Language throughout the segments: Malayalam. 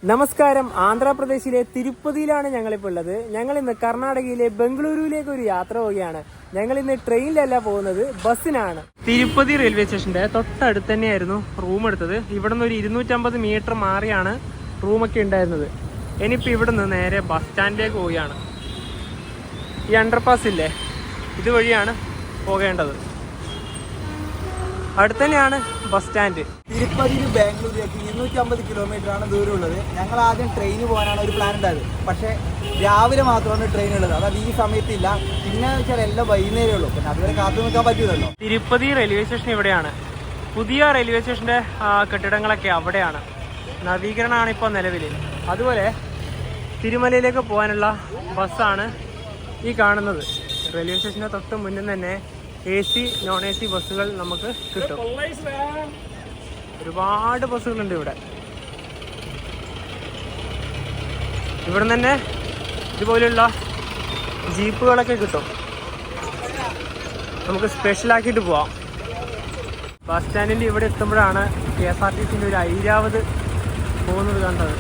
നമസ്കാരം. ആന്ധ്രാപ്രദേശിലെ തിരുപ്പതിയിലാണ് ഞങ്ങളിപ്പോൾ ഉള്ളത്. ഞങ്ങൾ ഇന്ന് കർണാടകയിലെ ബംഗളൂരുവിലേക്ക് ഒരു യാത്ര പോവുകയാണ്. ഞങ്ങൾ ഇന്ന് ട്രെയിനിലല്ല പോകുന്നത്, ബസ്സിനാണ്. തിരുപ്പതി റെയിൽവേ സ്റ്റേഷന്റെ തൊട്ടടുത്ത് തന്നെയായിരുന്നു റൂം എടുത്തത്. ഇവിടെ നിന്ന് ഒരു 250 മീറ്റർ മാറിയാണ് റൂമൊക്കെ ഉണ്ടായിരുന്നത്. ഇനിയിപ്പോൾ ഇവിടെ നിന്ന് നേരെ ബസ് സ്റ്റാൻഡിലേക്ക് പോവുകയാണ്. ഈ അണ്ടർപാസ് ഇല്ലേ, ഇതുവഴിയാണ് പോകേണ്ടത്. അടുത്ത് തന്നെയാണ് ബസ് സ്റ്റാൻഡ്. തിരുപ്പതി ബാംഗ്ലൂരിലേക്ക് 250 കിലോമീറ്റർ ആണ് ദൂരമുള്ളത്. ഞങ്ങൾ ആദ്യം ട്രെയിന് പോകാനാണ് ഒരു പ്ലാൻ ഉണ്ടായത്. പക്ഷേ രാവിലെ മാത്രമാണ് ട്രെയിൻ ഉള്ളത്. അതായത് ഈ സമയത്തില്ല. പിന്നെ വെച്ചാൽ എല്ലാം വൈകുന്നേരമേ ഉള്ളൂ. പിന്നെ അതുവരെ കാത്തു നിൽക്കാൻ പറ്റില്ലല്ലോ. തിരുപ്പതി റെയിൽവേ സ്റ്റേഷൻ ഇവിടെയാണ്. പുതിയ റെയിൽവേ സ്റ്റേഷന്റെ കെട്ടിടങ്ങളൊക്കെ അവിടെയാണ്. നവീകരണമാണ് ഇപ്പോൾ നിലവിൽ. അതുപോലെ തിരുമലയിലേക്ക് പോകാനുള്ള ബസ്സാണ് ഈ കാണുന്നത്. റെയിൽവേ സ്റ്റേഷന്റെ തൊട്ട് മുന്നിൽ തന്നെ AC നോൺ AC ബസ്സുകൾ നമുക്ക് കിട്ടും. ഒരുപാട് ബസ്സുകളുണ്ട് ഇവിടെ. ഇവിടെ തന്നെ ഇതുപോലെയുള്ള ജീപ്പുകളൊക്കെ കിട്ടും. നമുക്ക് സ്പെഷ്യലാക്കിയിട്ട് പോവാം. ബസ് സ്റ്റാൻഡിൻ്റെ ഇവിടെ എത്തുമ്പോഴാണ് KSRTCൻ്റെ ഒരു ഐരാവത് പോകുന്നത് കണ്ടത്.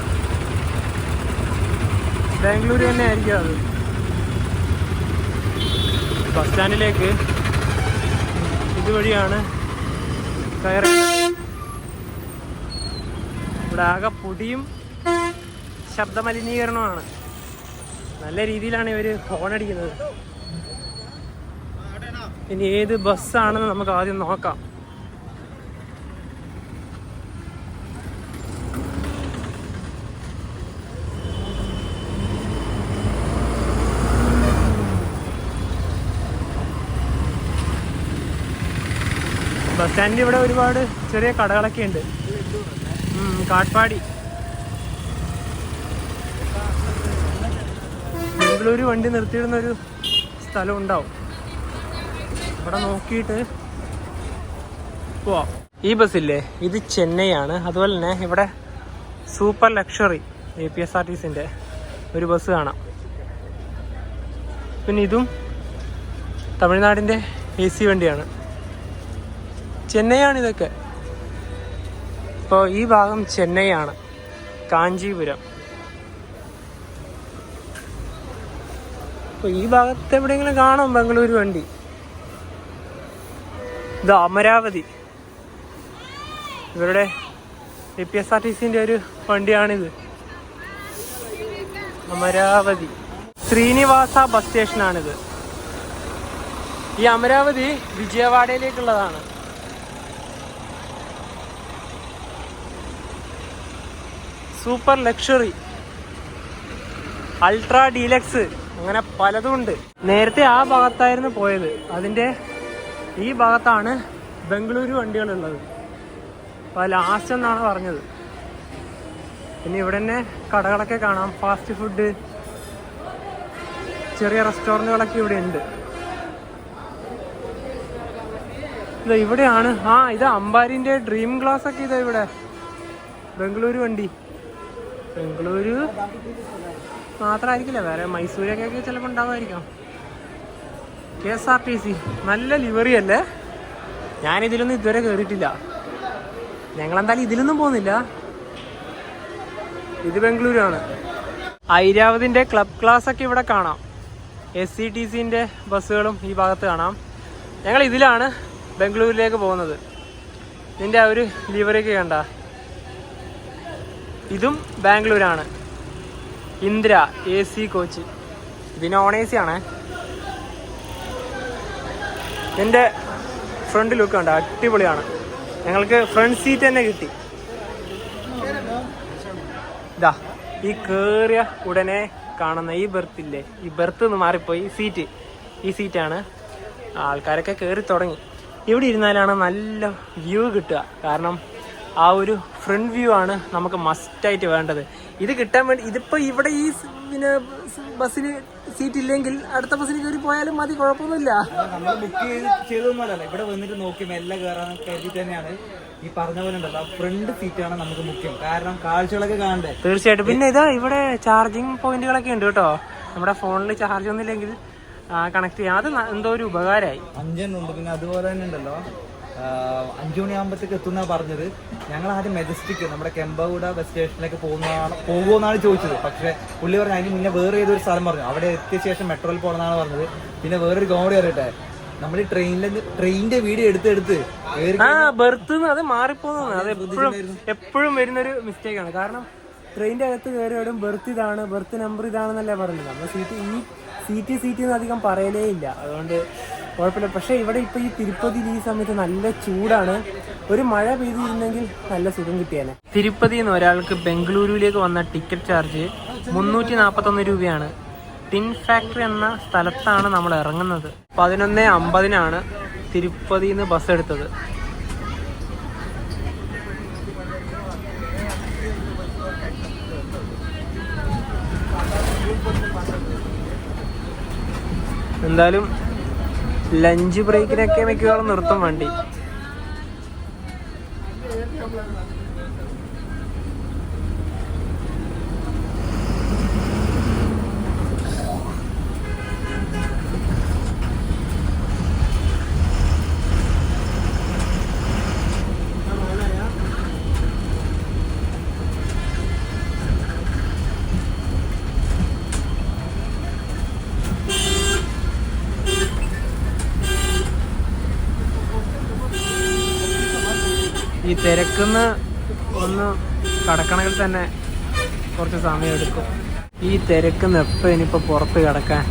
ബാംഗ്ലൂർ തന്നെ ആയിരിക്കും അത്. ബസ് സ്റ്റാൻഡിലേക്ക് ഇതുവഴിയാണ് കയറി. ഇവിടെ ആകെ പൊടിയും ശബ്ദമലിനീകരണമാണ്. നല്ല രീതിയിലാണ് ഇവർ ഹോണടിക്കുന്നത്. ഇനി ഏത് ബസ്സാണെന്ന് നമുക്ക് ആദ്യം നോക്കാം. ബസ് സ്റ്റാൻഡിൽ ഇവിടെ ഒരുപാട് ചെറിയ കടകളൊക്കെ ഉണ്ട്. കാട്ട്പാടി ബംഗളൂരു വണ്ടി നിർത്തിയിടുന്നൊരു സ്ഥലം ഉണ്ടാവും. ഇവിടെ നോക്കിയിട്ട് പോവാം. ഈ ബസ്സില്ലേ, ഇത് ചെന്നൈയാണ്. അതുപോലെ തന്നെ ഇവിടെ സൂപ്പർ ലക്ഷറി APSRTCൻ്റെ ഒരു ബസ് കാണാം. പിന്നെ ഇതും തമിഴ്നാടിൻ്റെ AC വണ്ടിയാണ്. ചെന്നൈയാണ് ഇതൊക്കെ. ഇപ്പോൾ ഈ ഭാഗം ചെന്നൈയാണ്, കാഞ്ചീപുരം. അപ്പോൾ ഈ ഭാഗത്ത് എവിടെയെങ്കിലും കാണാം ബംഗളൂരു വണ്ടി. ഇത് അമരാവതി, ഇവരുടെ APSRTCൻ്റെ ഒരു വണ്ടിയാണിത്. അമരാവതി ശ്രീനിവാസ ബസ് സ്റ്റേഷനാണിത്. ഈ അമരാവതി വിജയവാഡയിലേക്കുള്ളതാണ്. സൂപ്പർ ലക്ഷറി, അൾട്രാ ഡീലക്സ്, അങ്ങനെ പലതും ഉണ്ട്. നേരത്തെ ആ ഭാഗത്തായിരുന്നു പോയത്. അതിൻ്റെ ഈ ഭാഗത്താണ് ബംഗളൂരു വണ്ടികളുള്ളത്. അപ്പോൾ ലാസ്റ്റ് എന്നാണ് പറഞ്ഞത്. പിന്നെ ഇവിടെ തന്നെ കടകളൊക്കെ കാണാം. ഫാസ്റ്റ് ഫുഡ്, ചെറിയ റെസ്റ്റോറൻറ്റുകളൊക്കെ ഇവിടെ ഉണ്ട്. ഇത് ഇവിടെയാണ്. ഇത് അംബാരിൻ്റെ ഡ്രീം ഗ്ലാസ് ഒക്കെ ഇതാ ഇവിടെ. ബംഗളൂരു വണ്ടി. ബംഗളൂരു മാത്രമായിരിക്കില്ല, വേറെ മൈസൂരൊക്കെ ചിലപ്പോൾ ഉണ്ടാവുമായിരിക്കാം. KSRTC നല്ല ലിവറി അല്ലേ. ഞാനിതിലൊന്നും ഇതുവരെ കയറിയിട്ടില്ല. ഞങ്ങളെന്തായാലും ഇതിലൊന്നും പോകുന്നില്ല. ഇത് ബംഗളൂരുവാണ്. ഐരാവതിൻ്റെ ക്ലബ് ക്ലാസ് ഒക്കെ ഇവിടെ കാണാം. SCTCൻ്റെ ബസ്സുകളും ഈ ഭാഗത്ത് കാണാം. ഞങ്ങൾ ഇതിലാണ് ബംഗളൂരിലേക്ക് പോകുന്നത്. ഇതിൻ്റെ ആ ഒരു ലിവറിയൊക്കെ കണ്ട. ഇതും ബാംഗ്ലൂരാണ്. ഇന്ദ്ര AC കോച്ച്. ഇത് നോൺ AC ആണ്. എൻ്റെ ഫ്രണ്ട് ലുക്ക് കണ്ട, അടിപൊളിയാണ്. ഞങ്ങൾക്ക് ഫ്രണ്ട് സീറ്റ് തന്നെ കിട്ടി. ഇതാ ഈ കയറിയ ഉടനെ കാണുന്ന ഈ ബെർത്തില്ലേ, ഈ ബെർത്ത് നിന്ന് മാറിപ്പോയി സീറ്റ്. ഈ സീറ്റാണ്. ആൾക്കാരൊക്കെ കയറി തുടങ്ങി. ഇവിടെ ഇരുന്നാലാണ് നല്ല വ്യൂ കിട്ടുക. കാരണം ആ ഒരു ഫ്രണ്ട് വ്യൂ ആണ് നമുക്ക് മസ്റ്റായിട്ട് വേണ്ടത്. ഇത് കിട്ടാൻ വേണ്ടി ഇതിപ്പോൾ ഇവിടെ ഈ പിന്നെ ബസ്സിന് സീറ്റ് ഇല്ലെങ്കിൽ അടുത്ത ബസ്സിന് കയറി പോയാലും മതി, കുഴപ്പമൊന്നുമില്ല. നമ്മൾ ബുക്ക് ചെയ്തൊന്നുമല്ല, ഇവിടെ വന്നിട്ട് നോക്കി മെല്ലെ കയറാൻ കരുതി തന്നെയാണ്. ഈ പറഞ്ഞ പോലെ ഉണ്ടല്ലോ, ഫ്രണ്ട് സീറ്റാണ് നമുക്ക് മുഖ്യം. കാരണം കാഴ്ചകളൊക്കെ കാണണ്ടേ. തീർച്ചയായിട്ടും. പിന്നെ ഇതാ ഇവിടെ ചാർജിങ് പോയിന്റുകളൊക്കെ ഉണ്ട് കേട്ടോ. നമ്മുടെ ഫോണിൽ ചാർജ് ഒന്നുമില്ലെങ്കിൽ കണക്ട് ചെയ്യാം. അത് എന്തോ ഒരു ഉപകാരമായി. 5 എണ്ണം ഉണ്ട്. പിന്നെ അതുപോലെ തന്നെ ഉണ്ടല്ലോ, 5 മണിയാകുമ്പോഴത്തേക്ക് എത്തുന്നാണ് പറഞ്ഞത്. ഞങ്ങൾ ആദ്യം മെജസ്റ്റിക് നമ്മുടെ കെമ്പഗൂഡ ബസ് സ്റ്റേഷനിലേക്ക് പോകുമെന്നാണ് ചോദിച്ചത്. പക്ഷേ പുള്ളി പറഞ്ഞു അതിന് മുന്നേ വേറെ ഏതൊരു സ്ഥലം പറഞ്ഞു. അവിടെ എത്തിയ ശേഷം മെട്രോയിൽ പോകണമെന്നാണ് പറഞ്ഞത്. പിന്നെ വേറൊരു കോമഡി അറിയട്ടെ, നമ്മൾ ഈ ട്രെയിനിന്റെ വീഡിയോ എടുത്ത് ബെർത്ത് അത് മാറിപ്പോകുന്നു. അത് എപ്പോഴും വരുന്നൊരു മിസ്റ്റേക്ക് ആണ്. കാരണം ട്രെയിനിന്റെ അകത്ത് കയറിയോടും ബെർത്ത് ഇതാണ്, ബെർത്ത് നമ്പർ ഇതാണെന്നല്ലേ പറഞ്ഞത്. നമ്മൾ സീറ്റ് അധികം പറയലേ ഇല്ല, അതുകൊണ്ട് കുഴപ്പമില്ല. പക്ഷേ ഇവിടെ ഇപ്പോൾ ഈ തിരുപ്പതിയിൽ ഈ സമയത്ത് നല്ല ചൂടാണ്. ഒരു മഴ പെയ്തിരുന്നെങ്കിൽ നല്ല സുഖം കിട്ടിയേനെ. തിരുപ്പതിയിൽ നിന്ന് ഒരാൾക്ക് ബംഗളൂരുവിലേക്ക് വന്ന ടിക്കറ്റ് ചാർജ് 341 രൂപയാണ്. ടിൻ ഫാക്ടറി എന്ന സ്ഥലത്താണ് നമ്മൾ ഇറങ്ങുന്നത്. 11:50 തിരുപ്പതിയിൽ നിന്ന് ബസ് എടുത്തത്. എന്തായാലും ലഞ്ച് ബ്രേക്കിനൊക്കെ മിക്കവാറും നിർത്തും വണ്ടി. ഈ തിരക്കുന്ന് ഒന്ന് കടക്കണമെങ്കിൽ തന്നെ കുറച്ച് സമയമെടുക്കും. ഈ തിരക്കുന്ന് എപ്പോൾ ഇനിയിപ്പോൾ പുറത്ത് കിടക്കാൻ.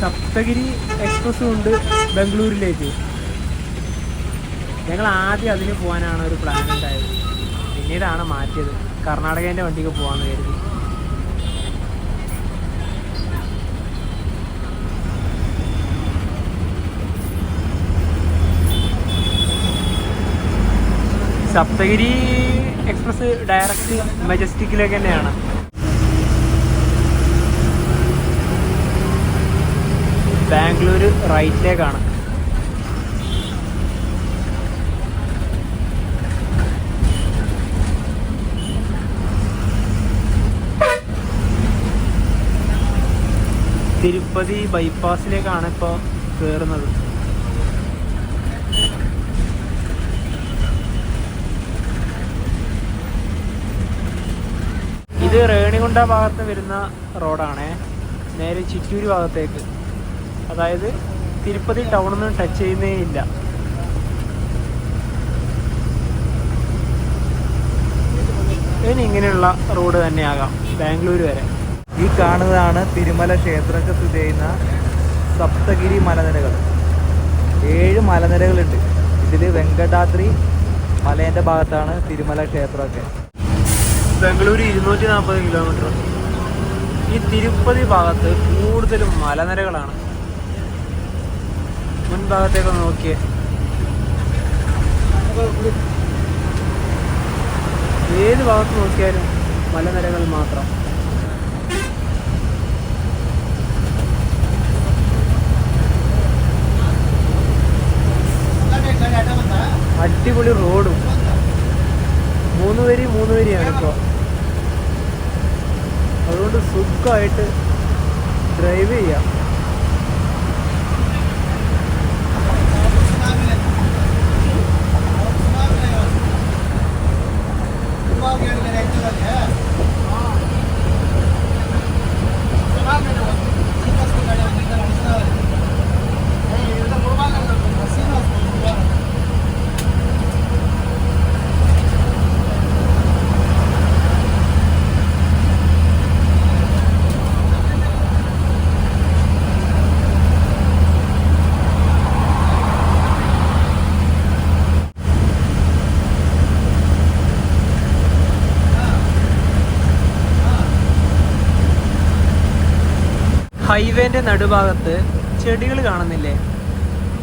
സപ്തഗിരി എക്സ്പ്രസ്സും ഉണ്ട് ബംഗളൂരിലേക്ക്. ഞങ്ങൾ ആദ്യം അതിന് പോകാനാണ് ഒരു പ്ലാൻ ഉണ്ടായത്, പിന്നീടാണ് മാറ്റിയത്. കർണാടകേൻ്റെ വണ്ടിക്ക് പോകാമെന്ന് കരുതി. സപ്തഗിരി എക്സ്പ്രസ് ഡയറക്റ്റ് മെജസ്റ്റിക്കിലേക്ക് തന്നെയാണ്. ബാംഗ്ലൂർ റൈറ്റിലേക്കാണ്. തിരുപ്പതി ബൈപ്പാസിലേക്കാണ് ഇപ്പോൾ കയറുന്നത്. ഇത് റേണികുണ്ട ഭാഗത്ത് വരുന്ന റോഡാണ്, നേരെ ചിറ്റൂർ ഭാഗത്തേക്ക്. അതായത് തിരുപ്പതി ടൗണൊന്നും ടച്ച് ചെയ്യുന്നേ ഇല്ല. ഇനി ഇങ്ങനെയുള്ള റോഡ് തന്നെയാകാം ബാംഗ്ലൂർ വരെ. ഈ കാണുന്നതാണ് തിരുമല ക്ഷേത്രമൊക്കെ സ്ഥിതി ചെയ്യുന്ന സപ്തഗിരി മലനിരകൾ. 7 മലനിരകളുണ്ട്. ഇതിൽ വെങ്കടാദ്രി മലേൻ്റെ ഭാഗത്താണ് തിരുമല ക്ഷേത്രമൊക്കെ. ബംഗളൂരു 240 കിലോമീറ്റർ. ഈ തിരുപ്പതി ഭാഗത്ത് കൂടുതലും മലനിരകളാണ്. മുൻഭാഗത്തേക്ക് നോക്കിയേ, ഏത് ഭാഗത്ത് നോക്കിയാലും മലനിരകൾ മാത്രം. അടിപൊളി റോഡും 3 വരിയാണ് ഇപ്പോൾ. അതുകൊണ്ട് സുഖമായിട്ട് ഡ്രൈവ് ചെയ്യാം. ഹൈവേന്റെ നടുഭാഗത്ത് ചെടികൾ കാണുന്നില്ലേ?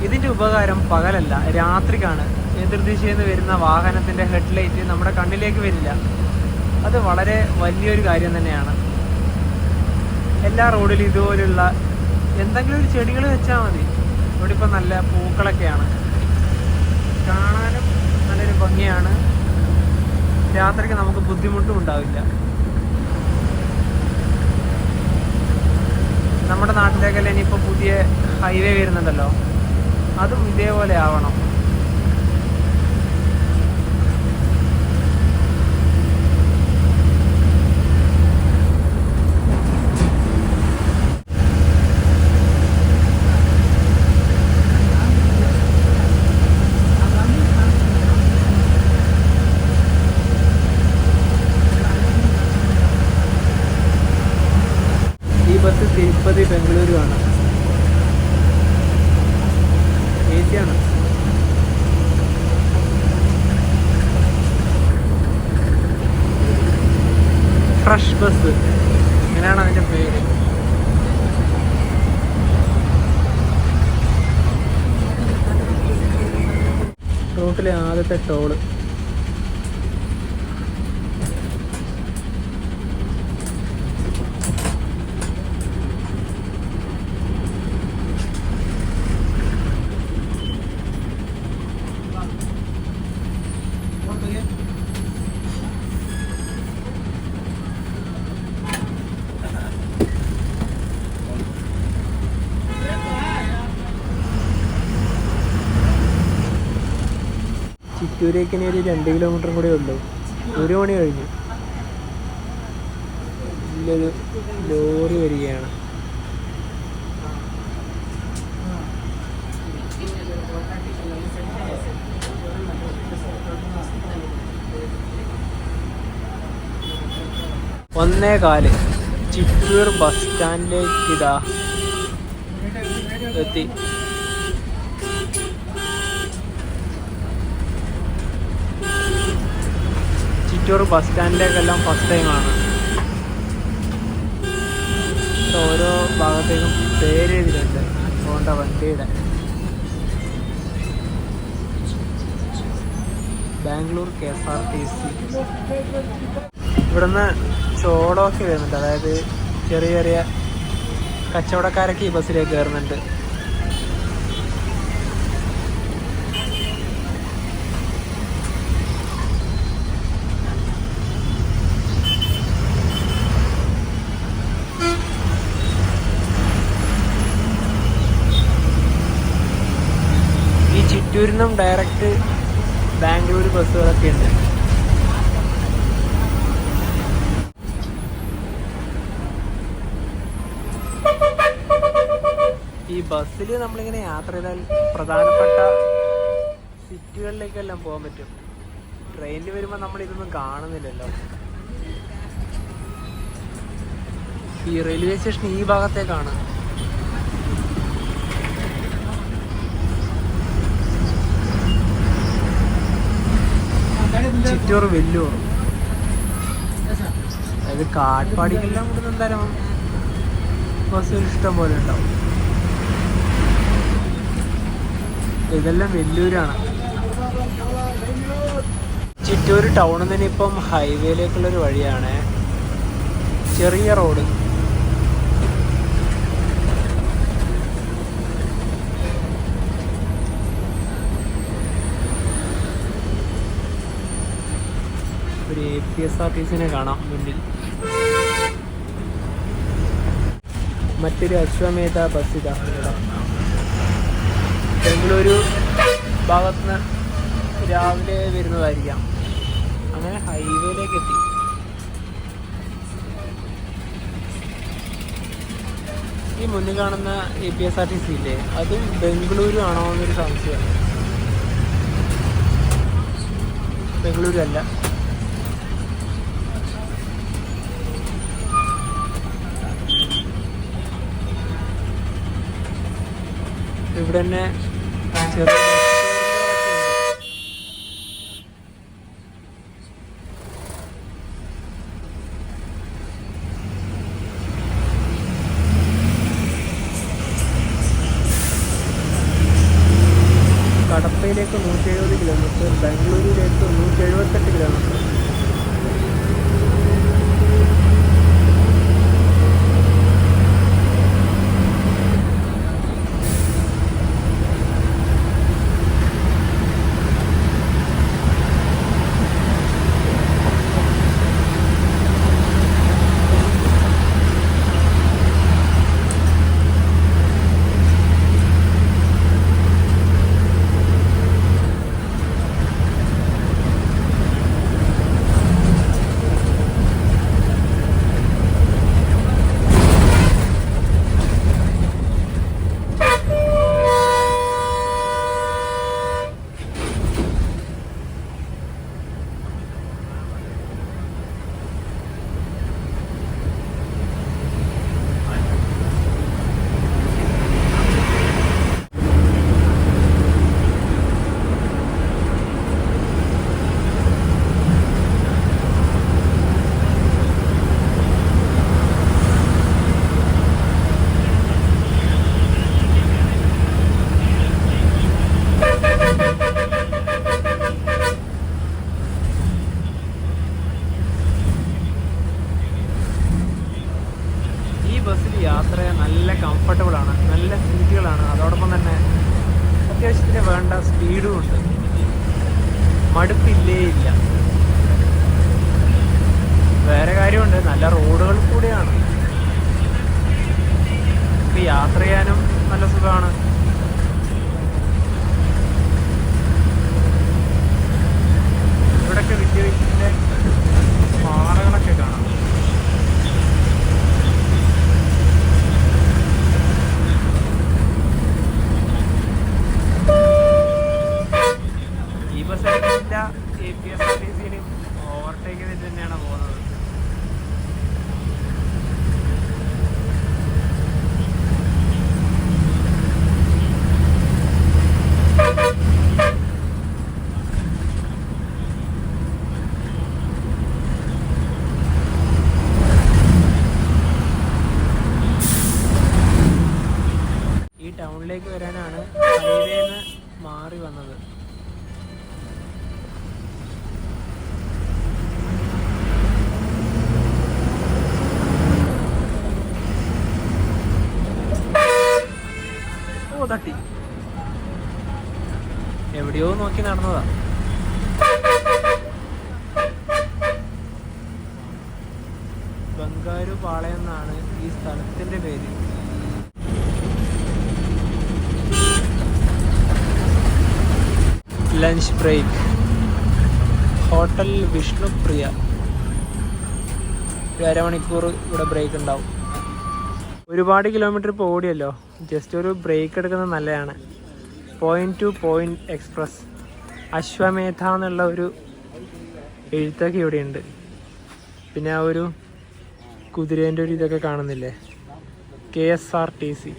ഇതിന്റെ ഉപകാരം പകലല്ല, രാത്രിക്കാണ്. എതിർദിശയിൽ നിന്ന് വരുന്ന വാഹനത്തിന്റെ ഹെഡ്ലൈറ്റ് നമ്മുടെ കണ്ണിലേക്ക് വരില്ല. അത് വളരെ വലിയൊരു കാര്യം തന്നെയാണ്. എല്ലാ റോഡിലും ഇതുപോലുള്ള എന്തെങ്കിലും ഒരു ചെടികൾ വെച്ചാൽ മതി. ഇവിടെ ഇപ്പം നല്ല പൂക്കളൊക്കെയാണ്, കാണാനും നല്ലൊരു ഭംഗിയാണ്. രാത്രിക്ക് നമുക്ക് ബുദ്ധിമുട്ടും ഉണ്ടാവില്ല. നമ്മുടെ നാട്ടിലേക്കെല്ലാം ഇനിയിപ്പോൾ പുതിയ ഹൈവേ വരുന്നുണ്ടല്ലോ, അതും ഇതേപോലെ ആവണം. ബസ് തിരുപ്പതി ബംഗളൂരു ആണ്. ഏസിയാണ്. ഫ്രഷ് ബസ് ഇങ്ങനെയാണ് അതിൻ്റെ പേര്. റൂട്ടിലെ ആദ്യത്തെ ടോള്. ചിറ്റൂരേക്ക് ഇനി ഒരു 2 കിലോമീറ്ററും കൂടെ ഉള്ളൂ. 1 മണി കഴിഞ്ഞു. ഇതിലൊരു ലോറി വരികയാണ്. ഒന്നേകാല് ചിറ്റൂർ ബസ് സ്റ്റാൻഡിലേക്ക് ഇതാ എത്തി. ചിറ്റൂർ ബസ് സ്റ്റാൻഡിലേക്കെല്ലാം ഫസ്റ്റ് ടൈമാണ്. ഓരോ ഭാഗത്തേക്കും പേര് എഴുതിയിട്ടുണ്ട് പോകേണ്ട വണ്ടിയുടെ. ബാംഗ്ലൂർ KSRTC. ഇവിടുന്ന് ചോടൊക്കെ വരുന്നുണ്ട്, അതായത് ചെറിയ ചെറിയ കച്ചവടക്കാരൊക്കെ ഈ ബസ്സിലേക്ക് കയറുന്നുണ്ട്. ഈ ചിറ്റൂരിൽ നിന്നും ഡയറക്റ്റ് ബാംഗ്ലൂർ ബസ്സുകളൊക്കെ ഉണ്ട്. ഈ ബസ്സിൽ നമ്മളിങ്ങനെ യാത്ര ചെയ്താൽ പ്രധാനപ്പെട്ട സിറ്റികളിലേക്കെല്ലാം പോകാൻ പറ്റും. ട്രെയിനിൽ വരുമ്പോൾ നമ്മളിതൊന്നും കാണുന്നില്ലല്ലോ. ഈ റെയിൽവേ സ്റ്റേഷൻ ഈ ഭാഗത്തേക്കാണ്. ചിറ്റൂർ വെല്ലൂർ, അതായത് കാട്പാടിക്കെല്ലാം കൂടെ എന്തായാലും ബസ്സുകൾ ഇഷ്ടം പോലെ ഉണ്ടാവും. ഇതെല്ലാം വെല്ലൂരാണ്. ചിറ്റൂർ ടൗണിൽ നിന്ന് ഇപ്പം ഹൈവേയിലേക്കുള്ളൊരു വഴിയാണ്. ചെറിയ റോഡ്. ഒരു KSRTCനെ കാണാം മുന്നിൽ. മറ്റൊരു അശ്വമേധ ബസ് ഇതാ ഇവിടെ. ബംഗളൂരു ഭാഗത്തുനിന്ന് രാവിലെ വരുന്നതായിരിക്കാം. അങ്ങനെ ഹൈവേയിലേക്ക് എത്തി. ഈ മുന്നിൽ കാണുന്ന KSRTC ഇല്ലേ, അതും ബംഗളൂരു ആണോ എന്നൊരു സംശയം. ബംഗളൂരു അല്ല. ഇവിടെ തന്നെ ചെറിയ കടപ്പയിലേക്ക് 170 കിലോമീറ്റർ, ബാംഗ്ലൂരിലേക്ക് 178 കിലോമീറ്റർ. സ്പീഡും ഉണ്ട്, മടുപ്പില്ലേ ഇല്ല. വേറെ കാര്യമുണ്ട്, നല്ല റോഡുകൾ കൂടെയാണ്, ഇപ്പം യാത്ര ചെയ്യാനും നല്ല സുഖമാണ്. ഇവിടൊക്കെ വലിയ വലിയ പാറകളൊക്കെ കാണാം. ഈ ബസ് എല്ലാ KSRTCയിലും ഓവർടേക്ക് ചെയ്ത് തന്നെയാണ് പോകുന്നത്. ഈ ടൗണിലേക്ക് വരാനാണ് ഹൈവേന്ന് മാറി വന്നത്. ഓ തട്ടി, എവിടെയോ നോക്കി നടന്നതാ. ബംഗാരു പാളയം എന്നാണ് ഈ സ്ഥലത്തിന്റെ പേര്. Lunch break, hotel Vishnupriya. ഒരു അരമണിക്കൂർ ഇവിടെ ബ്രേക്ക് ഉണ്ടാവും. ഒരുപാട് കിലോമീറ്റർ ഇപ്പോൾ ഓടിയല്ലോ, ജസ്റ്റ് ഒരു ബ്രേക്ക് എടുക്കുന്നത് നല്ലതാണ്. Point two point express, Ashwamedha എന്നുള്ള ഒരു എഴുത്തൊക്കെ ഇവിടെയുണ്ട്. പിന്നെ ആ ഒരു കുതിരേൻ്റെ ഒരു ഇതൊക്കെ കാണുന്നില്ലേ, KSRTC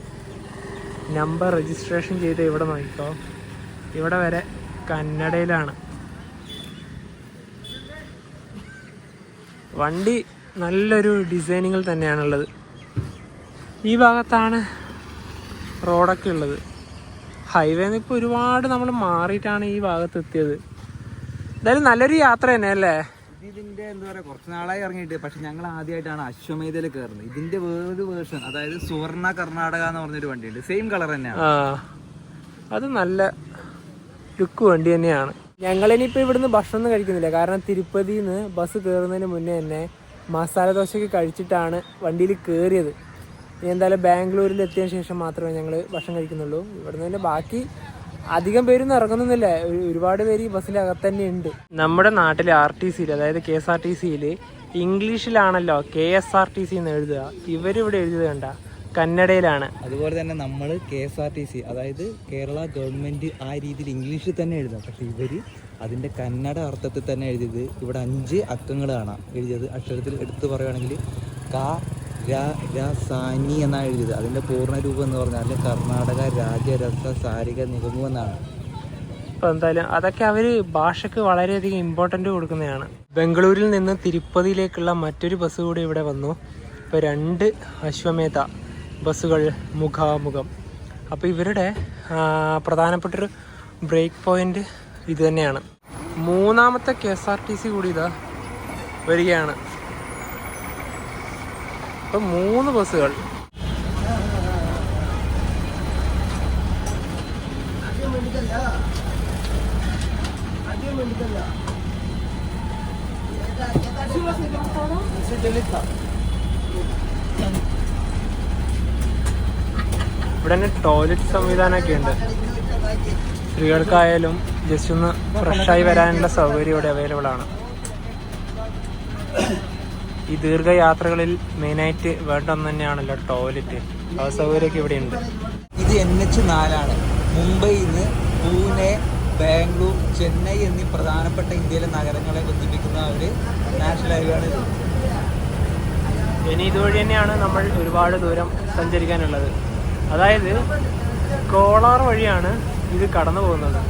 നമ്പർ രജിസ്ട്രേഷൻ ചെയ്ത് ഇവിടെ നോക്കിക്കോ. ഇവിടെ വരെ കന്നഡയിലാണ്. വണ്ടി നല്ലൊരു ഡിസൈനിങ്ങിൽ തന്നെയാണുള്ളത്. ഈ ഭാഗത്താണ് റോഡൊക്കെ ഉള്ളത്. ഹൈവേന്ന് ഇപ്പോൾ ഒരുപാട് നമ്മൾ മാറിയിട്ടാണ് ഈ ഭാഗത്ത് എത്തിയത്. എന്തായാലും നല്ലൊരു യാത്ര തന്നെ അല്ലേ. ഇതിന്റെ എന്താ പറയുക, കുറച്ച് നാളായി ഇറങ്ങിയിട്ട്, പക്ഷെ ഞങ്ങൾ ആദ്യമായിട്ടാണ് അശ്വമേധയിൽ കയറുന്നത്. ഇതിന്റെ വേറൊരു വേർഷൻ, അതായത് സുവർണ കർണാടക എന്ന് പറഞ്ഞൊരു വണ്ടിയുണ്ട്, സെയിം കളർ തന്നെയാണ്. അത് നല്ല ലുക്ക് വണ്ടി തന്നെയാണ്. ഞങ്ങളിനിപ്പോൾ ഇവിടുന്ന് ഭക്ഷണം കഴിക്കുന്നില്ല, കാരണം തിരുപ്പതിയിൽ നിന്ന് ബസ് കയറുന്നതിന് മുന്നേ തന്നെ മസാല ദോശയ്ക്ക് കഴിച്ചിട്ടാണ് വണ്ടിയിൽ കയറിയത്. ഇനി എന്തായാലും ബാംഗ്ലൂരിൽ എത്തിയതിന് ശേഷം മാത്രമേ ഞങ്ങൾ ഭക്ഷണം കഴിക്കുന്നുള്ളൂ. ഇവിടുന്ന് തന്നെ ബാക്കി അധികം പേരൊന്നും ഇറങ്ങുന്നില്ല, ഒരുപാട് പേര് ഈ ബസ്സിലകത്ത് തന്നെ ഉണ്ട്. നമ്മുടെ നാട്ടിലെ RTCയിൽ, അതായത് KSRTCയിൽ ഇംഗ്ലീഷിലാണല്ലോ KSRTC എന്ന് എഴുതുക. ഇവരിവിടെ എഴുതുക കണ്ട കന്നഡയിലാണ്. അതുപോലെ തന്നെ നമ്മൾ KSRTC, അതായത് കേരള ഗവൺമെന്റ്, ആ രീതിയിൽ ഇംഗ്ലീഷിൽ തന്നെ എഴുതാം. പക്ഷെ ഇവർ അതിൻ്റെ കന്നഡ അർത്ഥത്തിൽ തന്നെ എഴുതിയത്. ഇവിടെ 5 അക്കങ്ങൾ കാണാം എഴുതിയത്. അക്ഷരത്തിൽ എടുത്തു പറയുകയാണെങ്കിൽ സാനി എന്നാണ് എഴുതിയത്. അതിൻ്റെ പൂർണ്ണ രൂപം എന്ന് പറഞ്ഞാൽ കർണാടക രാജ്യരസ സാരിക നിഗമം എന്നാണ്. അപ്പോൾ എന്തായാലും അതൊക്കെ അവർ ഭാഷയ്ക്ക് വളരെയധികം ഇമ്പോർട്ടൻ്റ് കൊടുക്കുന്നതാണ്. ബംഗളൂരിൽ നിന്ന് തിരുപ്പതിയിലേക്കുള്ള മറ്റൊരു ബസ് കൂടി ഇവിടെ വന്നു. ഇപ്പോൾ 2 അശ്വമേധ ബസ്സുകൾ മുഖാമുഖം. അപ്പോൾ ഇവരുടെ പ്രധാനപ്പെട്ടൊരു ബ്രേക്ക് പോയിന്റ് ഇത് തന്നെയാണ്. 3ാമത്തെ KSRTC കൂടി ഇതാ വരികയാണ്. ഇപ്പം 3 ബസ്സുകൾ. ഇവിടെ തന്നെ ടോയ്ലറ്റ് സംവിധാനമൊക്കെ ഉണ്ട്. സ്ത്രീകൾക്കായാലും ജസ്റ്റ് ഒന്ന് ഫ്രഷായി വരാനുള്ള സൗകര്യം ഇവിടെ അവൈലബിൾ ആണ്. ഈ ദീർഘയാത്രകളിൽ മെയിനായിട്ട് വേണ്ട ഒന്ന് തന്നെയാണല്ലോ ടോയ്ലറ്റ്. ആ സൗകര്യമൊക്കെ ഇവിടെ ഉണ്ട്. ഇത് NH4 മുംബൈയിൽ നിന്ന് പൂനെ, ബാംഗ്ലൂർ, ചെന്നൈ എന്നീ പ്രധാനപ്പെട്ട ഇന്ത്യയിലെ നഗരങ്ങളെ ബന്ധിപ്പിക്കുന്ന ഒരു നാഷണൽ ഹൈവേ ആണ്. ഇനി ഇതുവഴി തന്നെയാണ് നമ്മൾ ഒരുപാട് ദൂരം സഞ്ചരിക്കാനുള്ളത്. അതായത് കോളാർ വഴിയാണ് ഇത് കടന്നു പോകുന്നത്.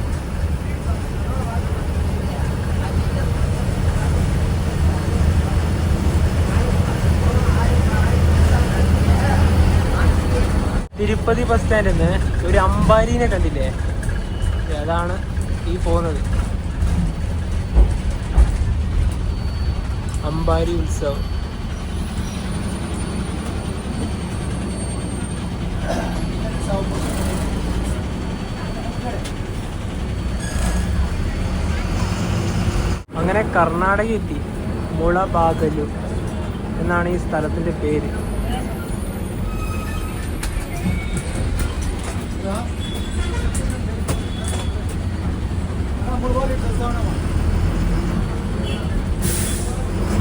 തിരുപ്പതി ബസ് സ്റ്റാൻഡിൽ നിന്ന് ഒരു അമ്പാരീനെ കണ്ടില്ലേ, അതാണ് ഈ പോകുന്നത്. അമ്പാരി ഉത്സവം. അങ്ങനെ കർണാടക എത്തി. മുളബാഗലു എന്നാണ് ഈ സ്ഥലത്തിൻ്റെ പേര്.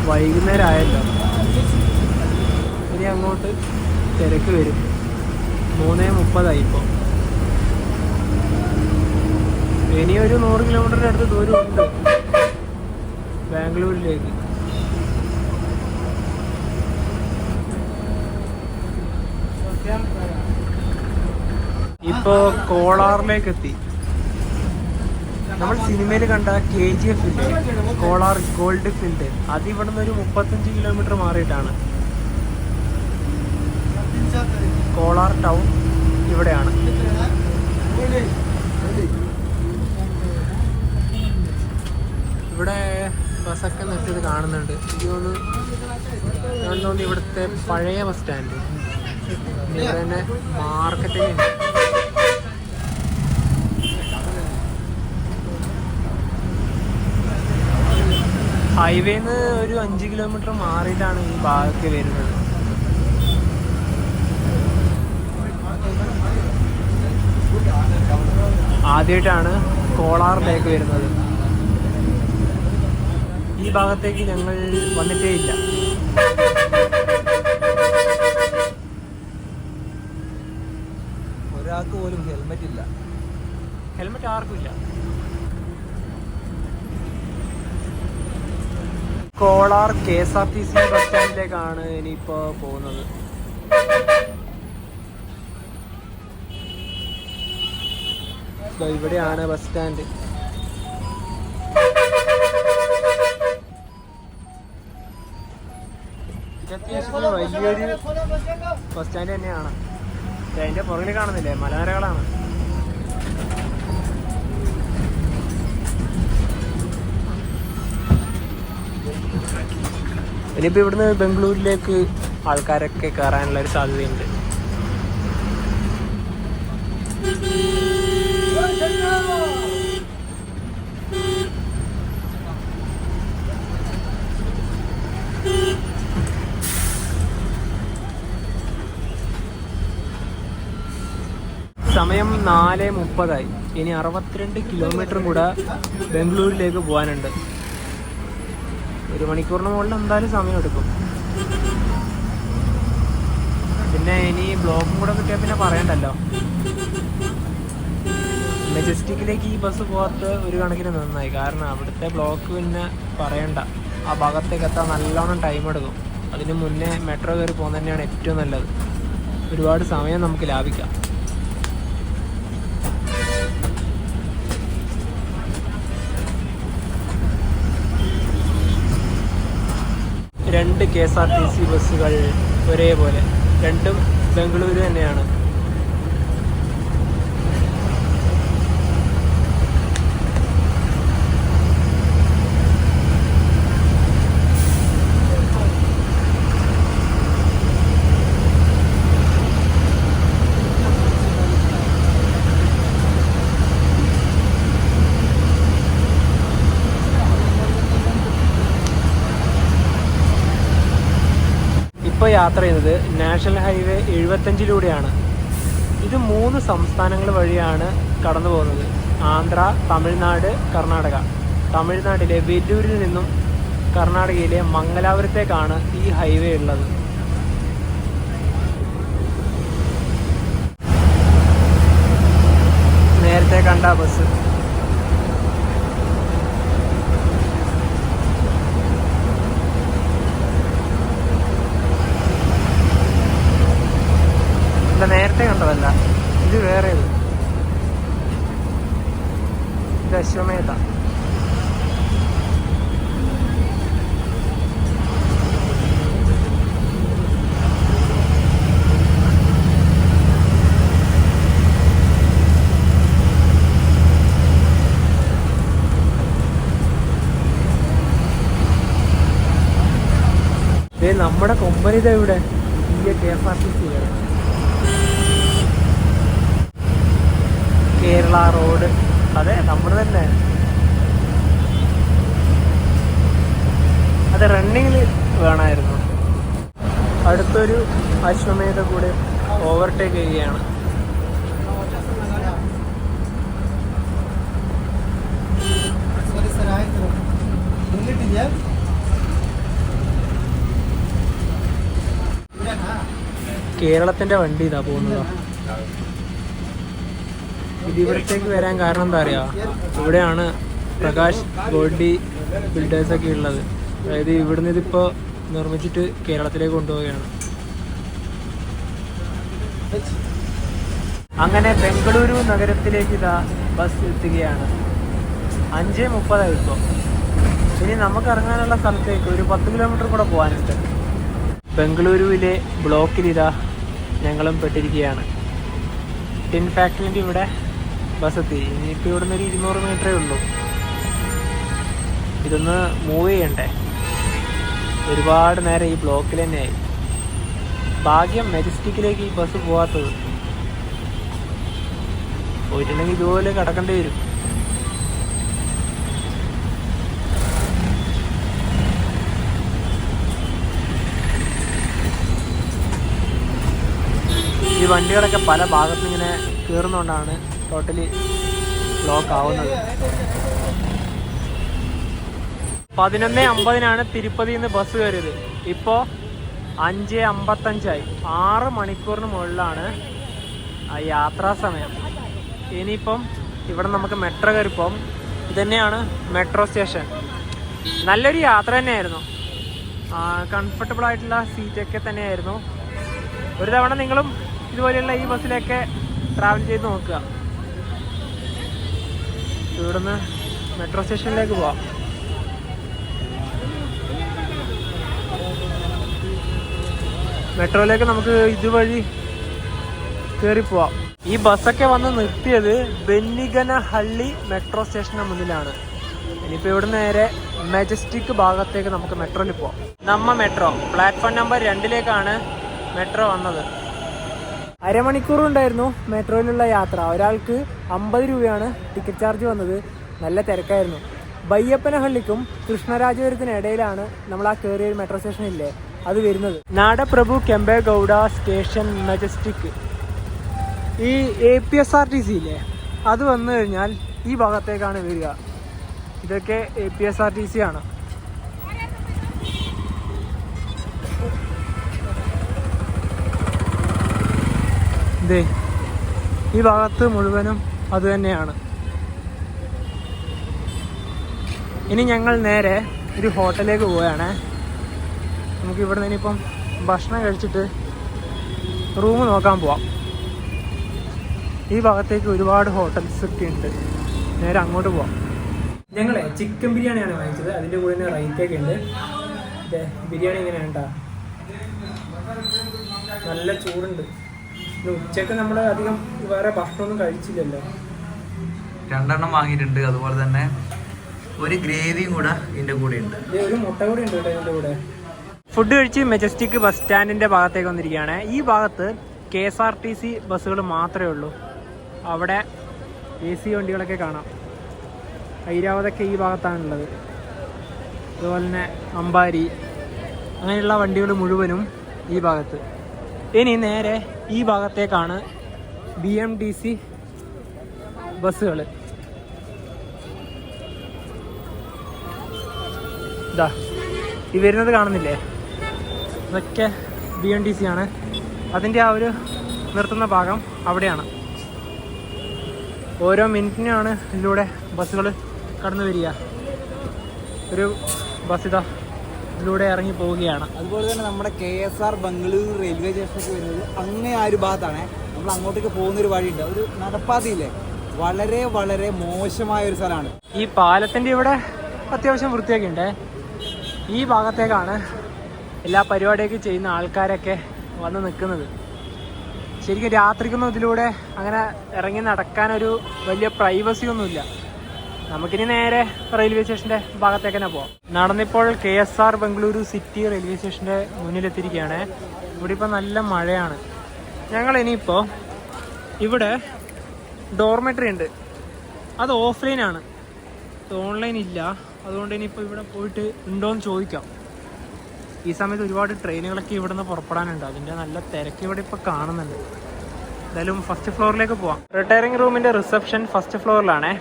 വൈകുന്നേരം ആയല്ലോ, ഇനി അങ്ങോട്ട് തിരക്ക് വരും. 3:30 ഇപ്പോൾ. ഇനി ഒരു 100 കിലോമീറ്ററിൻ്റെ അടുത്ത് ദൂരമുണ്ട് ബാംഗ്ലൂരിലേക്ക്. ഇപ്പോൾ കോളാറിലേക്ക് എത്തി. നമ്മൾ സിനിമയിൽ കണ്ട KGF ഇല്ലേ, കോളാർ ഗോൾഡ് ഫീൽഡ്, അത് ഇവിടെ നിന്ന് ഒരു 35 കിലോമീറ്റർ മാറിയിട്ടാണ്. കോളാർ ടൗൺ ഇവിടെയാണ്. ഇവിടെ ബസ്സൊക്കെ നിർത്തിയത് കാണുന്നുണ്ട്. എനിക്ക് തോന്നുന്നു ഇവിടുത്തെ പഴയ ബസ് സ്റ്റാൻഡ്. ഇവിടെ തന്നെ മാർക്കറ്റിംഗ്. ഹൈവേന്ന് ഒരു 5 കിലോമീറ്റർ മാറിയിട്ടാണ് ഈ ഭാഗത്ത് വരുന്നത്. ആദ്യമായിട്ടാണ് കോളാറിലേക്ക് വരുന്നത്. ഈ ഭാഗത്തേക്ക് ഞങ്ങൾ വന്നിട്ടേ ഇല്ല. ഒരാൾക്ക് പോലും ഹെൽമെറ്റ് ഇല്ല. ഹെൽമെറ്റ് ആർക്കും ഇല്ല. കോളാർ KSRTC ബസ് സ്റ്റാൻഡിലേക്കാണ് ഇനിയിപ്പോൾ പോകുന്നത്. ഇവിടെയാണ് ബസ് സ്റ്റാൻഡ്. അത്യാവശ്യം വലിയൊരു ബസ് സ്റ്റാൻഡ് തന്നെയാണ്. അതിൻ്റെ പുറകിൽ കാണുന്നില്ലേ, മലനിരകളാണ്. ഇനിയിപ്പോൾ ഇവിടുന്ന് ബംഗളൂരിലേക്ക് ആൾക്കാരൊക്കെ കയറാനുള്ള ഒരു സാധ്യതയുണ്ട്. സമയം 4:30. ഇനി 62 കിലോമീറ്ററും കൂടെ ബംഗളൂരിലേക്ക് പോകാനുണ്ട്. 1 മണിക്കൂറിന് മുകളിൽ എന്തായാലും സമയമെടുക്കും. പിന്നെ ഇനി ബ്ലോക്കും കൂടെ കിട്ടിയാൽ പിന്നെ പറയണ്ടല്ലോ. മെജസ്റ്റിക്കിലേക്ക് ഈ ബസ് പോകാത്ത ഒരു കണക്കിന് നന്നായി. കാരണം അവിടുത്തെ ബ്ലോക്ക് പിന്നെ പറയണ്ട. ആ ഭാഗത്തേക്ക് എത്താൻ നല്ലോണം ടൈം എടുക്കും. അതിന് മുന്നേ മെട്രോ കയറി പോകുന്നത് തന്നെയാണ് ഏറ്റവും നല്ലത്. ഒരുപാട് സമയം നമുക്ക് ലാഭിക്കാം. രണ്ട് KSRTC ബസ്സുകൾ ഒരേപോലെ, രണ്ടും ബംഗളൂരു തന്നെയാണ്. ഇപ്പോൾ യാത്ര ചെയ്യുന്നത് നാഷണൽ ഹൈവേ 75-ലൂടെയാണ്. ഇത് 3 സംസ്ഥാനങ്ങൾ വഴിയാണ് കടന്നു പോകുന്നത്. ആന്ധ്ര, തമിഴ്നാട്, കർണാടക. തമിഴ്നാട്ടിലെ വെല്ലൂരിൽ നിന്നും കർണാടകയിലെ മംഗലാപുരത്തേക്കാണ് ഈ ഹൈവേ ഉള്ളത്. നേരത്തെ കണ്ട ബസ്. നേരത്തെ കണ്ടതല്ല, ഇത് വേറേത്. ഇത് അശ്വമേധ. നമ്മുടെ കൊമ്പനിത ഇവിടെ KSRTC കേരള റോഡ്. അതെ, നമ്മുടെ തന്നെ. വേണമായിരുന്നു. അടുത്തൊരു അശ്വമേധ കൂടെ ഓവർടേക്ക് ചെയ്യുകയാണ്. കേരളത്തിന്റെ വണ്ടി ഇതാ പോകുന്നതോ. ഇത് ഇവിടത്തേക്ക് വരാൻ കാരണം എന്താ അറിയാ, ഇവിടെയാണ് പ്രകാശ് ഗോൾഡി ബിൽഡേഴ്സൊക്കെ ഉള്ളത്. അതായത് ഇവിടുന്ന് ഇതിപ്പോൾ നിർമ്മിച്ചിട്ട് കേരളത്തിലേക്ക് കൊണ്ടുപോവുകയാണ്. അങ്ങനെ ബംഗളൂരു നഗരത്തിലേക്ക് ഇതാ ബസ് എത്തുകയാണ്. 5:30 ഇപ്പോൾ. ഇനി നമുക്ക് ഇറങ്ങാനുള്ള സ്ഥലത്തേക്ക് ഒരു 10 കിലോമീറ്റർ കൂടെ പോകാനുണ്ട്. ബംഗളൂരുവിലെ ബ്ലോക്കിലിതാ ഞങ്ങളും പെട്ടിരിക്കുകയാണ്. ടിൻ ഫാക്ടറിൻ്റെ ഇവിടെ ബസ് എത്തി. ഇനിയിപ്പോൾ ഇവിടുന്ന് ഒരു 200 മീറ്ററേ ഉള്ളൂ. ഇതൊന്ന് മൂവ് ചെയ്യണ്ടേ, ഒരുപാട് നേരം ഈ ബ്ലോക്കിൽ തന്നെയായി. ഭാഗ്യം മെജസ്റ്റിക്കിലേക്ക് ഈ ബസ് പോകാത്തത്. പോയിട്ടുണ്ടെങ്കിൽ ഇതുപോലെ കിടക്കേണ്ടി വരും. ഈ വണ്ടികളൊക്കെ പല ഭാഗത്തും ഇങ്ങനെ കയറുന്നതുകൊണ്ടാണ് ടോട്ടലി ബ്ലോക്ക് ആവുന്നത്. 11:50 തിരുപ്പതിയിൽ നിന്ന് ബസ് കയറിയത്. ഇപ്പോൾ 5:55. 6 മണിക്കൂറിന് മുകളിലാണ് ആ യാത്രാ സമയം. ഇനിയിപ്പം ഇവിടെ നമുക്ക് മെട്രോ കയറിപ്പം. ഇതന്നെയാണ് മെട്രോ സ്റ്റേഷൻ. നല്ലൊരു യാത്ര തന്നെയായിരുന്നു. കംഫർട്ടബിൾ ആയിട്ടുള്ള സീറ്റൊക്കെ തന്നെയായിരുന്നു. ഒരു തവണ നിങ്ങളും ഇതുപോലെയുള്ള ഈ ബസ്സിലൊക്കെ ട്രാവൽ ചെയ്ത് നോക്കുക. ഇവിടുന്ന് മെട്രോ സ്റ്റേഷനിലേക്ക് പോവാം. മെട്രോയിലേക്ക് നമുക്ക് ഇതുവഴി കയറി പോവാം. ഈ ബസ്സൊക്കെ വന്ന് നിർത്തിയത് ബെന്നിഗനഹള്ളി മെട്രോ സ്റ്റേഷന് മുന്നിലാണ്. ഇനിയിപ്പോൾ ഇവിടെ നേരെ മെജസ്റ്റിക് ഭാഗത്തേക്ക് നമുക്ക് മെട്രോയിൽ പോവാം. മെട്രോ പ്ലാറ്റ്ഫോം നമ്പർ 2 മെട്രോ വന്നത്. അരമണിക്കൂറുണ്ടായിരുന്നു മെട്രോയിലുള്ള യാത്ര. ഒരാൾക്ക് 50 രൂപയാണ് ടിക്കറ്റ് ചാർജ് വന്നത്. നല്ല തിരക്കായിരുന്നു. ബയ്യപ്പനഹള്ളിക്കും കൃഷ്ണരാജപുരത്തിനും ഇടയിലാണ് നമ്മൾ ആ കയറിയ മെട്രോ സ്റ്റേഷൻ ഇല്ലേ അത് വരുന്നത്. നാടപ്രഭു കെമ്പേഗൌഡ സ്റ്റേഷൻ മെജസ്റ്റിക്. ഈ APSRTC ഇല്ലേ അത് വന്നു കഴിഞ്ഞാൽ ഈ ഭാഗത്തേക്കാണ് വരിക. ഇതൊക്കെ APSRTC ആണ്. ഇതേ ഈ ഭാഗത്ത് മുഴുവനും അത് തന്നെയാണ്. ഇനി ഞങ്ങൾ നേരെ ഒരു ഹോട്ടലിലേക്ക് പോവുകയാണ്. നമുക്ക് ഇവിടെ നിന്ന് ഇനിയിപ്പം ഭക്ഷണം കഴിച്ചിട്ട് റൂം നോക്കാൻ പോവാം. ഈ ഭാഗത്തേക്ക് ഒരുപാട് ഹോട്ടൽസ് ഒക്കെ ഉണ്ട്. നേരെ അങ്ങോട്ട് പോവാം. ഞങ്ങളെ ചിക്കൻ ബിരിയാണിയാണ് വാങ്ങിച്ചത്. അതിൻ്റെ കൂടെ തന്നെ റൈറ്റൊക്കെ ഉണ്ട്. ബിരിയാണി എങ്ങനെയാണ് കേട്ടോ, നല്ല ചൂടുണ്ട്. ഉച്ചക്ക് നമ്മൾ അധികം വേറെ ഭക്ഷണമൊന്നും കഴിച്ചില്ലല്ലോ. 2 എണ്ണം വാങ്ങിയിട്ടുണ്ട്. അതുപോലെ തന്നെ ഒരു ഗ്രേവിയും കൂടെ ഇതിൻ്റെ കൂടെ ഉണ്ട്. ഒരു മുട്ട കൂടെ ഉണ്ട് കേട്ടോ ഇതിൻ്റെ കൂടെ. ഫുഡ് കഴിച്ച് മെജസ്റ്റിക് ബസ് സ്റ്റാൻഡിൻ്റെ ഭാഗത്തേക്ക് വന്നിരിക്കുകയാണ്. ഈ ഭാഗത്ത് KSRTC ബസ്സുകൾ മാത്രമേ ഉള്ളൂ. അവിടെ AC വണ്ടികളൊക്കെ കാണാം. ഐരാവതൊക്കെ ഈ ഭാഗത്താണുള്ളത്. അതുപോലെ തന്നെ അമ്പാരി അങ്ങനെയുള്ള വണ്ടികൾ മുഴുവനും ഈ ഭാഗത്ത്. ഇനി നേരെ ഈ ഭാഗത്തേക്കാണ് BMTC ബസ്സുകൾ. ഇതാ ഈ വരുന്നത് കാണുന്നില്ലേ, ഇതൊക്കെ BMTC ആണ്. അതിൻ്റെ ആ ഒരു നിർത്തുന്ന ഭാഗം അവിടെയാണ്. ഓരോ മിനിറ്റിനാണ് ഇതിലൂടെ ബസ്സുകൾ കടന്നു വരിക. ഒരു ബസ് ഇതാ ഇതിലൂടെ ഇറങ്ങി പോവുകയാണ്. അതുപോലെ തന്നെ നമ്മുടെ KSR ബംഗളൂരു റെയിൽവേ സ്റ്റേഷനൊക്കെ വരുന്നത് അങ്ങേ ആ ഒരു ഭാഗത്താണ്. നമ്മൾ അങ്ങോട്ടേക്ക് പോകുന്നൊരു വഴിയുണ്ട്. ഒരു നടപ്പാതയില്ലേ, വളരെ വളരെ മോശമായ ഒരു സ്ഥലമാണ്. ഈ പാലത്തിൻ്റെ ഇവിടെ അത്യാവശ്യം വൃത്തിയൊക്കെ ഉണ്ട്. ഈ ഭാഗത്തേക്കാണ് എല്ലാ പരിപാടിയൊക്കെ ചെയ്യുന്ന ആൾക്കാരൊക്കെ വന്ന് നിൽക്കുന്നത്. ശരിക്കും രാത്രിക്കൊന്നും ഇതിലൂടെ അങ്ങനെ ഇറങ്ങി നടക്കാനൊരു വലിയ പ്രൈവസി ഒന്നുമില്ല. നമുക്കിനി നേരെ റെയിൽവേ സ്റ്റേഷൻ്റെ ഭാഗത്തേക്ക് തന്നെ പോവാം. നടന്നിപ്പോൾ KSR ബംഗളൂരു സിറ്റി റെയിൽവേ സ്റ്റേഷൻ്റെ മുന്നിലെത്തിയിരിക്കുകയാണ്. ഇവിടെ ഇപ്പോൾ നല്ല മഴയാണ്. ഞങ്ങൾ ഇനിയിപ്പോൾ ഇവിടെ ഡോർമെട്രി ഉണ്ട്, അത് ഓഫ്ലൈനാണ്, ഓൺലൈൻ ഇല്ല. അതുകൊണ്ട് ഇനിയിപ്പോൾ ഇവിടെ പോയിട്ട് ഉണ്ടോയെന്ന് ചോദിക്കാം. ഈ സമയത്ത് ഒരുപാട് ട്രെയിനുകളൊക്കെ ഇവിടെ നിന്ന് പുറപ്പെടാനുണ്ട്. അതിൻ്റെ നല്ല തിരക്ക് ഇവിടെ ഇപ്പോൾ കാണുന്നുണ്ട്. എന്തായാലും ഫസ്റ്റ് ഫ്ലോറിലേക്ക് പോവാം. റിട്ടയറിംഗ് റൂമിൻ്റെ റിസപ്ഷൻ ഫസ്റ്റ് ഫ്ലോറിലാണേ.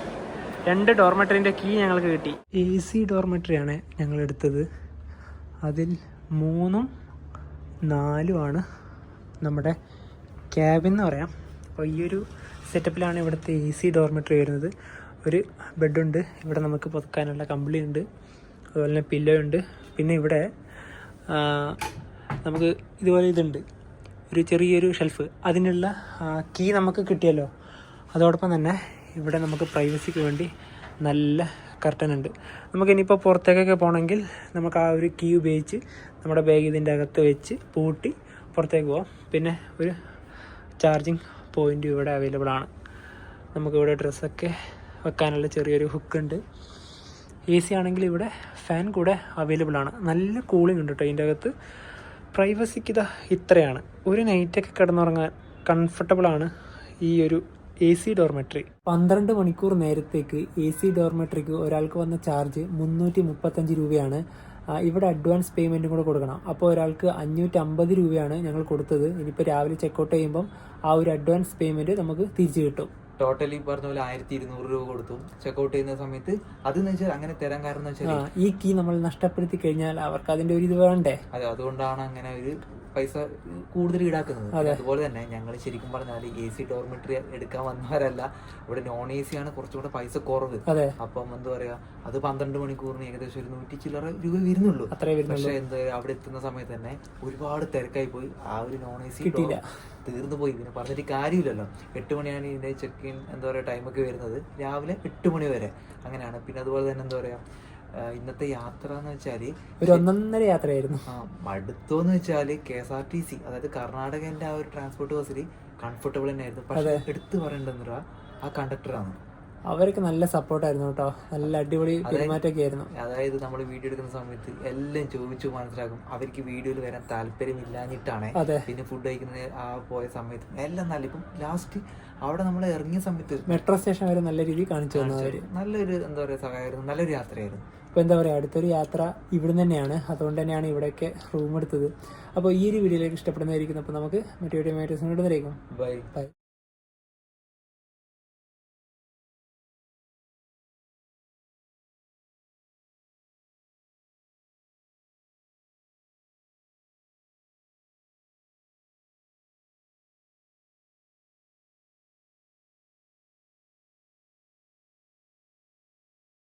2 ഡോർമെറ്ററിൻ്റെ കീ ഞങ്ങൾക്ക് കിട്ടി. AC ഡോർമെറ്ററിയാണ് ഞങ്ങൾ എടുത്തത്. അതിൽ 3ഉം 4ഉമാണ് നമ്മുടെ ക്യാബിൻ എന്ന് പറയാം. അപ്പോൾ ഈ ഒരു സെറ്റപ്പിലാണ് ഇവിടുത്തെ AC ഡോർമെറ്ററി വരുന്നത്. ഒരു ബെഡുണ്ട്, ഇവിടെ നമുക്ക് പുതക്കാനുള്ള കമ്പിളി ഉണ്ട്, അതുപോലെ തന്നെ പില്ലോ ഉണ്ട്. പിന്നെ ഇവിടെ നമുക്ക് ഇതുപോലെ ഇതുണ്ട്, ഒരു ചെറിയൊരു ഷെൽഫ്. അതിനുള്ള കീ നമുക്ക് കിട്ടിയല്ലോ. അതോടൊപ്പം തന്നെ ഇവിടെ നമുക്ക് പ്രൈവസിക്ക് വേണ്ടി നല്ല കർട്ടൻ ഉണ്ട്. നമുക്കിനിയിപ്പോൾ പുറത്തേക്കൊക്കെ പോകണമെങ്കിൽ നമുക്ക് ആ ഒരു കീ ഉപയോഗിച്ച് നമ്മുടെ ബാഗ് ഇതിൻ്റെ അകത്ത് വെച്ച് പൂട്ടി പുറത്തേക്ക് പോകാം. പിന്നെ ഒരു ചാർജിങ് പോയിൻ്റ് ഇവിടെ അവൈലബിൾ ആണ്. നമുക്കിവിടെ ഡ്രസ്സൊക്കെ വെക്കാനുള്ള ചെറിയൊരു ഹുക്കുണ്ട്. AC ആണെങ്കിൽ ഇവിടെ ഫാൻ കൂടെ അവൈലബിൾ ആണ്. നല്ല കൂളിംഗ് ഉണ്ട് കേട്ടോ ഇതിൻ്റെ അകത്ത്. പ്രൈവസിക്ക് ഇത്രയാണ്. ഒരു നൈറ്റൊക്കെ കിടന്നുറങ്ങാൻ കംഫർട്ടബിളാണ് ഈ ഒരു AC ഡോർമെട്രി. 12 മണിക്കൂർ നേരത്തേക്ക് AC ഡോർമെട്രിക്ക് ഒരാൾക്ക് വന്ന ചാർജ് 335 രൂപയാണ്. ഇവിടെ അഡ്വാൻസ് പേയ്മെൻറ്റും കൂടെ കൊടുക്കണം. അപ്പോൾ ഒരാൾക്ക് 550 രൂപയാണ് ഞങ്ങൾ കൊടുത്തത്. ഇനിയിപ്പോൾ രാവിലെ ചെക്കൗട്ട് ചെയ്യുമ്പം ആ ഒരു അഡ്വാൻസ് പേയ്മെൻറ്റ് നമുക്ക് തിരിച്ചു കിട്ടും. ടോട്ടലി പറഞ്ഞ പോലെ 1200 രൂപ കൊടുത്തു ചെക്കൗട്ട് ചെയ്യുന്ന സമയത്ത്. അതെന്ന് വെച്ചാൽ അങ്ങനെ തരാൻ കാരണം എന്ന് വെച്ചാൽ ഈ കീ നമ്മൾ നഷ്ടപ്പെടുത്തി കഴിഞ്ഞാൽ അവർക്ക് അതിൻ്റെ ഒരു ഇത് വേണ്ടേ. അതെ, അതുകൊണ്ടാണ് അങ്ങനെ ഒരു പൈസ കൂടുതൽ ഈടാക്കുന്നത്. അതുപോലെ തന്നെ ഞങ്ങൾ ശരിക്കും പറഞ്ഞാൽ AC ഡോർമെട്രി എടുക്കാൻ വന്നവരല്ല, ഇവിടെ നോൺ AC ആണ് കുറച്ചുകൂടെ പൈസ കുറവ്. അപ്പം എന്താ പറയാ, അത് 12 മണിക്കൂറിന് ഏകദേശം ഒരു 100 ചില്ലറ രൂപ വരുന്നുള്ളൂ. പക്ഷെ എന്താ അവിടെ എത്തുന്ന സമയത്ത് തന്നെ ഒരുപാട് തിരക്കായി പോയി. ആ ഒരു നോൺ AC തീർന്നു പോയി. പിന്നെ പറഞ്ഞിട്ട് കാര്യമില്ലല്ലോ. 8 മണിയാണ് ഇതിന്റെ ചെക്ക് ഇൻ എന്താ പറയുക ടൈമൊക്കെ വരുന്നത്, രാവിലെ 8 മണി വരെ അങ്ങനെയാണ്. പിന്നെ അതുപോലെ തന്നെ എന്താ പറയാ, ഇന്നത്തെ യാത്ര എന്ന് വെച്ചാല് ഒരു 1.5 യാത്രയായിരുന്നു. മടുത്തോന്ന് വെച്ചാല് KSRTC, അതായത് കർണാടകന്റെ ആ ഒരു ട്രാൻസ്പോർട്ട് ബസ്സിൽ കംഫർട്ടബിൾ തന്നെയായിരുന്നു. പക്ഷെ എടുത്തു പറയേണ്ടത് ആ കണ്ടക്ടറാണ്. അവരൊക്കെ നല്ല സപ്പോർട്ടായിരുന്നു കേട്ടോ. നല്ല അടിപൊളി പെരുമാറ്റമൊക്കെ ആയിരുന്നു. അതായത് നമ്മൾ വീഡിയോ എടുക്കുന്ന സമയത്ത് എല്ലാം ചോദിച്ചു മനസ്സിലാക്കും. അവർക്ക് വീഡിയോയിൽ വരാൻ താല്പര്യമില്ലാഞ്ഞിട്ടാണ്. പിന്നെ ഫുഡ് കഴിക്കുന്ന ആ പോയ സമയത്ത് എല്ലാം നല്ല. ഇപ്പം ലാസ്റ്റ് അവിടെ നമ്മൾ ഇറങ്ങിയ സമയത്ത് മെട്രോ സ്റ്റേഷൻ വരെ നല്ല രീതിയിൽ കാണിച്ചു തന്നവര്. നല്ലൊരു എന്താ പറയുക സഹായമായിരുന്നു, നല്ലൊരു യാത്രയായിരുന്നു. അപ്പോൾ എന്താ പറയുക, അടുത്തൊരു യാത്ര ഇവിടുന്ന് തന്നെയാണ്. അതുകൊണ്ട് തന്നെയാണ് ഇവിടെയൊക്കെ റൂം എടുത്തത്. അപ്പോൾ ഈ ഒരു വീഡിയോയിലേക്ക് ഇഷ്ടപ്പെടുന്നതായിരിക്കും. അപ്പോൾ നമുക്ക് മറ്റു വീഡിയോ ബൈ.